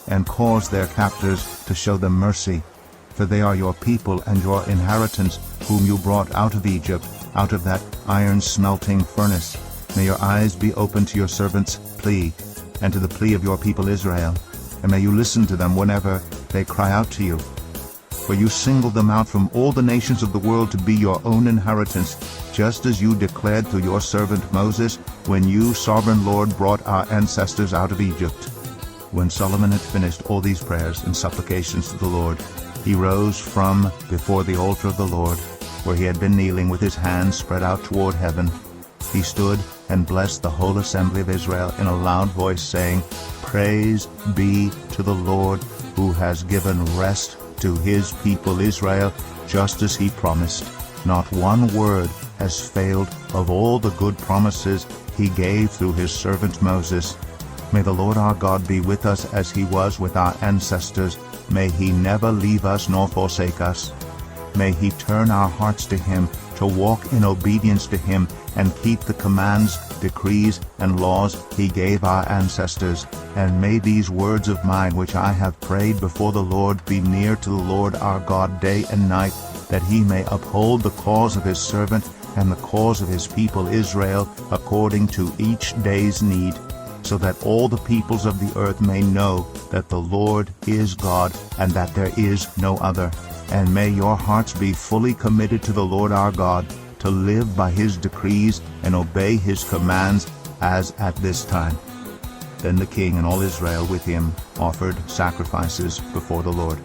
and cause their captors to show them mercy, for they are your people and your inheritance, whom you brought out of Egypt, out of that iron-smelting furnace. May your eyes be open to your servants' plea, and to the plea of your people Israel, and may you listen to them whenever they cry out to you. For you singled them out from all the nations of the world to be your own inheritance, just as you declared through your servant Moses, when you, sovereign Lord, brought our ancestors out of Egypt. When Solomon had finished all these prayers and supplications to the Lord, he rose from before the altar of the Lord, where he had been kneeling with his hands spread out toward heaven. He stood and blessed the whole assembly of Israel in a loud voice, saying, Praise be to the Lord, who has given rest to his people Israel, just as he promised. Not one word has failed of all the good promises he gave through his servant Moses. May the Lord our God be with us as he was with our ancestors. May he never leave us nor forsake us. May he turn our hearts to him, to walk in obedience to him, and keep the commands, decrees, and laws he gave our ancestors. And may these words of mine which I have prayed before the Lord be near to the Lord our God day and night, that he may uphold the cause of his servant and the cause of his people Israel according to each day's need, so that all the peoples of the earth may know that the Lord is God, and that there is no other. And may your hearts be fully committed to the Lord our God, to live by his decrees and obey his commands as at this time. Then the king and all Israel with him offered sacrifices before the Lord.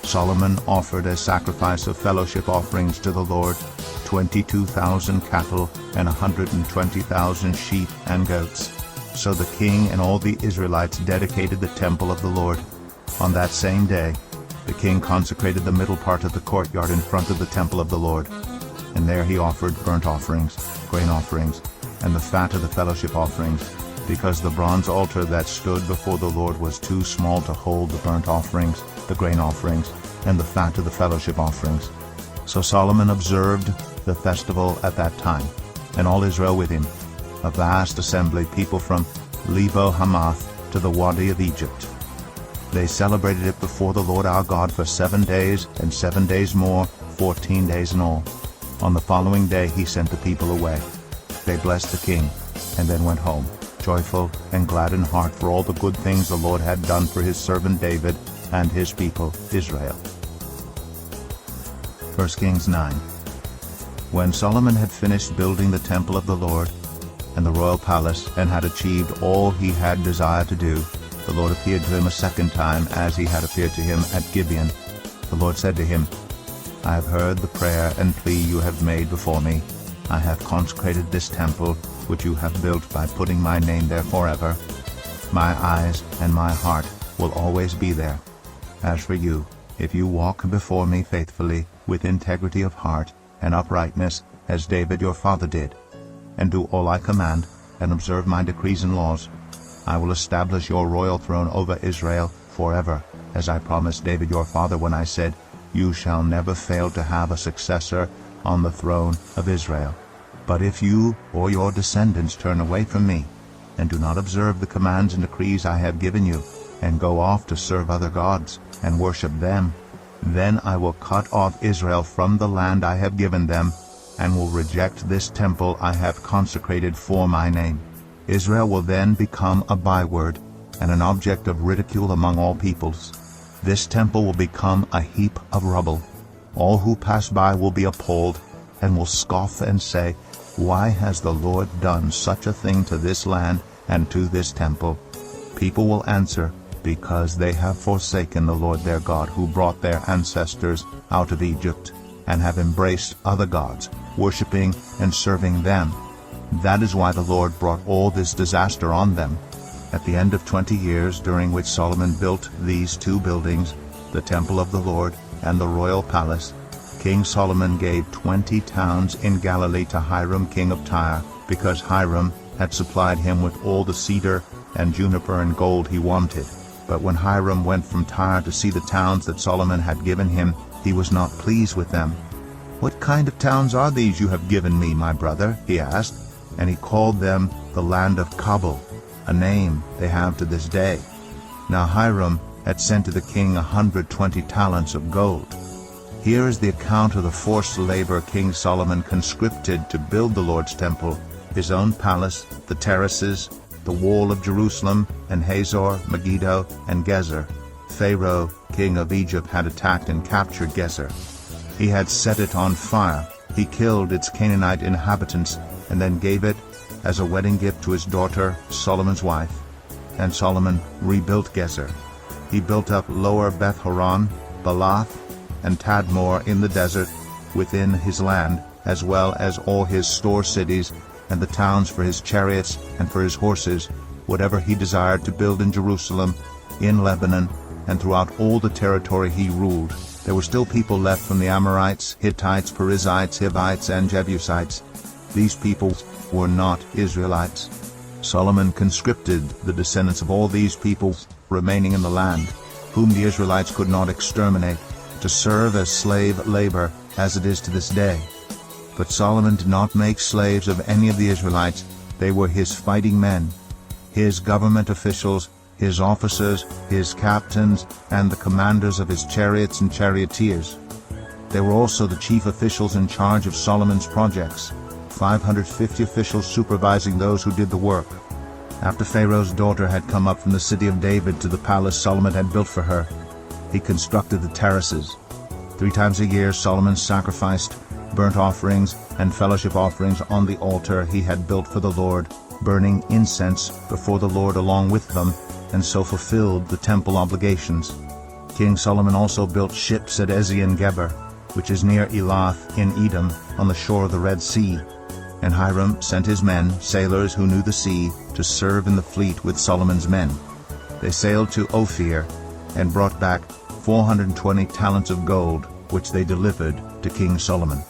Solomon offered as sacrifice of fellowship offerings to the Lord 22,000 cattle and 120,000 sheep and goats. So the king and all the Israelites dedicated the temple of the Lord. On that same day, the king consecrated the middle part of the courtyard in front of the temple of the Lord. And there he offered burnt offerings, grain offerings, and the fat of the fellowship offerings, because the bronze altar that stood before the Lord was too small to hold the burnt offerings, the grain offerings, and the fat of the fellowship offerings. So Solomon observed the festival at that time, and all Israel with him, a vast assembly, people from Lebo Hamath to the Wadi of Egypt. They celebrated it before the Lord our God for 7 days, and 7 days more, 14 days in all. On the following day he sent the people away. They blessed the king, and then went home, joyful and glad in heart for all the good things the Lord had done for his servant David and his people Israel. 1 Kings 9. When Solomon had finished building the temple of the Lord and the royal palace, and had achieved all he had desired to do, the Lord appeared to him a second time, as he had appeared to him at Gibeon. The Lord said to him, I have heard the prayer and plea you have made before me. I have consecrated this temple, which you have built by putting my name there forever. My eyes and my heart will always be there. As for you, if you walk before me faithfully, with integrity of heart and uprightness, as David your father did, and do all I command, and observe my decrees and laws, I will establish your royal throne over Israel forever, as I promised David your father when I said, You shall never fail to have a successor on the throne of Israel. But if you or your descendants turn away from me, and do not observe the commands and decrees I have given you, and go off to serve other gods, and worship them, then I will cut off Israel from the land I have given them, and will reject this temple I have consecrated for my name. Israel will then become a byword, and an object of ridicule among all peoples. This temple will become a heap of rubble. All who pass by will be appalled, and will scoff and say, Why has the Lord done such a thing to this land and to this temple? People will answer, Because they have forsaken the Lord their God, who brought their ancestors out of Egypt, and have embraced other gods, worshipping and serving them. That is why the Lord brought all this disaster on them. At the end of 20 years, during which Solomon built these two buildings, the temple of the Lord and the royal palace, King Solomon gave 20 towns in Galilee to Hiram king of Tyre, because Hiram had supplied him with all the cedar and juniper and gold he wanted. But when Hiram went from Tyre to see the towns that Solomon had given him, he was not pleased with them. What kind of towns are these you have given me, my brother? He asked. And he called them the land of Kabul, a name they have to this day. Now Hiram had sent to the king 120 talents of gold. Here is the account of the forced labor King Solomon conscripted to build the Lord's temple, his own palace, the terraces, the wall of Jerusalem, and Hazor, Megiddo, and Gezer. Pharaoh, king of Egypt, had attacked and captured Gezer. He had set it on fire. He killed its Canaanite inhabitants, and then gave it as a wedding gift to his daughter, Solomon's wife. And Solomon rebuilt Gezer. He built up Lower Beth-horon, Baalath, and Tadmor in the desert within his land, as well as all his store cities, and the towns for his chariots and for his horses, whatever he desired to build in Jerusalem, in Lebanon, and throughout all the territory he ruled. There were still people left from the Amorites, Hittites, Perizzites, Hivites, and Jebusites. These people were not Israelites. Solomon conscripted the descendants of all these people remaining in the land, whom the Israelites could not exterminate, to serve as slave labor, as it is to this day. But Solomon did not make slaves of any of the Israelites. They were his fighting men, his government officials, his officers, his captains, and the commanders of his chariots and charioteers. They were also the chief officials in charge of Solomon's projects, 550 officials supervising those who did the work. After Pharaoh's daughter had come up from the city of David to the palace Solomon had built for her, he constructed the terraces. 3 times a year Solomon sacrificed burnt offerings and fellowship offerings on the altar he had built for the Lord, burning incense before the Lord along with them, and so fulfilled the temple obligations. King Solomon also built ships at Ezion-Geber, which is near Elath in Edom, on the shore of the Red Sea. And Hiram sent his men, sailors who knew the sea, to serve in the fleet with Solomon's men. They sailed to Ophir, and brought back 420 talents of gold, which they delivered to King Solomon.